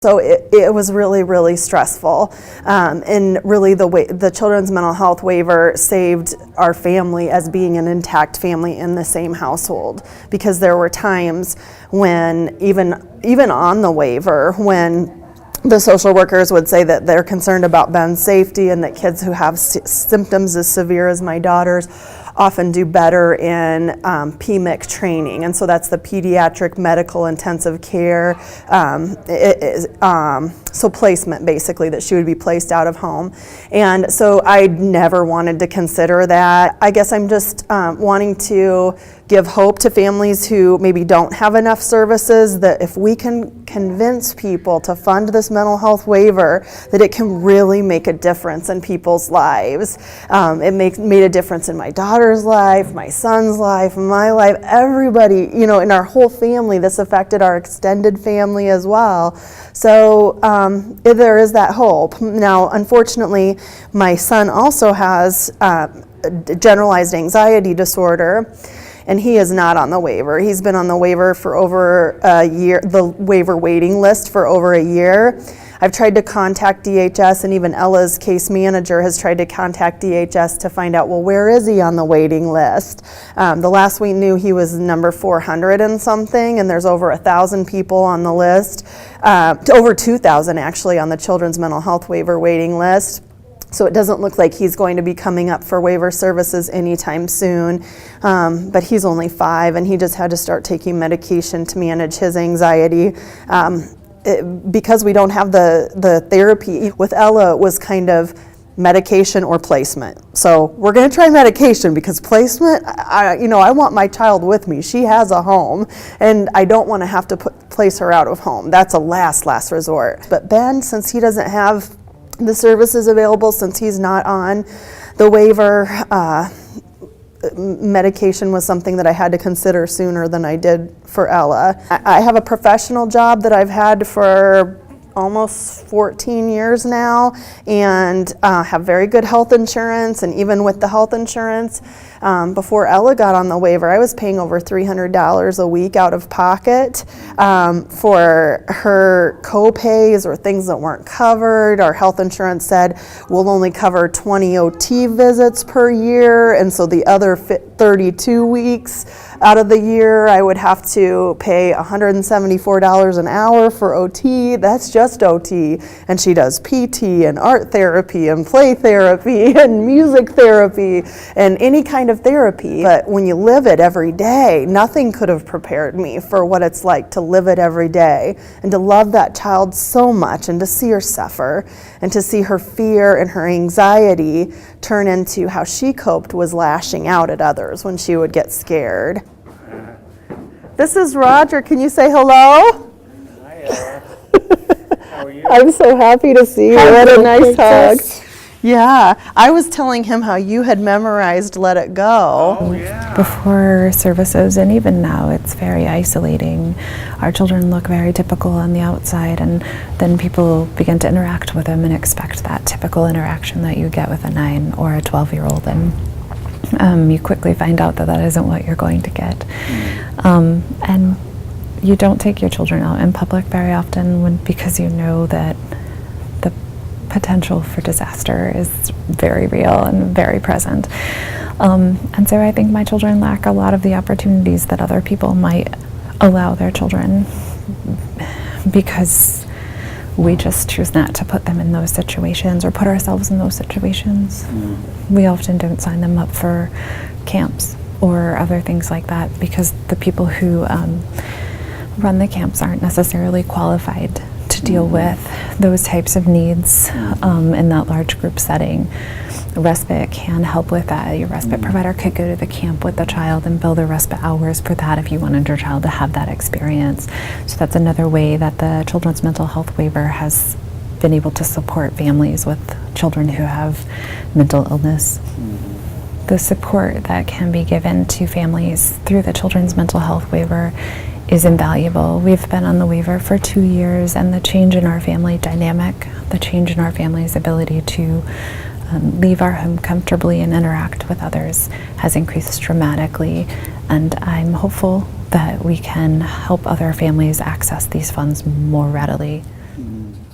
So it was really, really stressful, and really the Children's Mental Health Waiver saved our family as being an intact family in the same household, because there were times when even on the waiver, when the social workers would say that they're concerned about Ben's safety and that kids who have symptoms as severe as my daughter's often do better in PMIC training, and so that's the pediatric medical intensive care, so placement basically, that she would be placed out of home. And so I never wanted to consider that. I guess I'm just wanting to give hope to families who maybe don't have enough services, that if we can convince people to fund this mental health waiver, that it can really make a difference in people's lives. It made a difference in my daughter's life, my son's life, my life, everybody, you know, in our whole family. This affected our extended family as well. So there is that hope. Now, unfortunately, my son also has generalized anxiety disorder, and he is not on the waiver. He's been on the waiver for over a year, the waiver waiting list for over a year. I've tried to contact DHS, and even Ella's case manager has tried to contact DHS to find out, well, where is he on the waiting list? The last we knew, he was number 400 and something, and there's over 1,000 people on the list, over 2,000 actually on the Children's Mental Health Waiver waiting list. So it doesn't look like he's going to be coming up for waiver services anytime soon, but he's only 5, and he just had to start taking medication to manage his anxiety. Because we don't have the therapy, with Ella, it was kind of medication or placement. So we're going to try medication, because placement, I want my child with me. She has a home, and I don't want to have to place her out of home. That's a last resort. But Ben, since he doesn't have the services available, since he's not on the waiver, medication was something that I had to consider sooner than I did for Ella. I have a professional job that I've had for almost 14 years now, and have very good health insurance. And even with the health insurance, before Ella got on the waiver, I was paying over $300 a week out of pocket for her co-pays or things that weren't covered. Our health insurance said we'll only cover 20 OT visits per year, and so the other 32 weeks out of the year, I would have to pay $174 an hour for OT. That's just OT. And she does PT and art therapy and play therapy and music therapy and any kind of therapy. But when you live it every day, nothing could have prepared me for what it's like to live it every day and to love that child so much, and to see her suffer, and to see her fear and her anxiety turn into how she coped was lashing out at others when she would get scared. This is Rodger. Can you say hello? Hi, Ella. How are you? I'm so happy to see you. What a nice hug. Yeah, I was telling him how you had memorized Let It Go. Oh, yeah. Before services, and even now, it's very isolating. Our children look very typical on the outside, and then people begin to interact with them and expect that typical interaction that you get with a 9 or a 12-year-old, and you quickly find out that that isn't what you're going to get. And you don't take your children out in public very often because you know that the potential for disaster is very real and very present. And so I think my children lack a lot of the opportunities that other people might allow their children, because we just choose not to put them in those situations or put ourselves in those situations. We often don't sign them up for camps or other things like that, because the people who run the camps aren't necessarily qualified to deal with those types of needs in that large group setting. Respite can help with that. Your respite provider could go to the camp with the child and bill the respite hours for that if you wanted your child to have that experience. So that's another way that the Children's Mental Health Waiver has been able to support families with children who have mental illness. The support that can be given to families through the Children's Mental Health Waiver is invaluable. We've been on the waiver for 2 years, and the change in our family dynamic, the change in our family's ability to leave our home comfortably and interact with others has increased dramatically, and I'm hopeful that we can help other families access these funds more readily. Mm.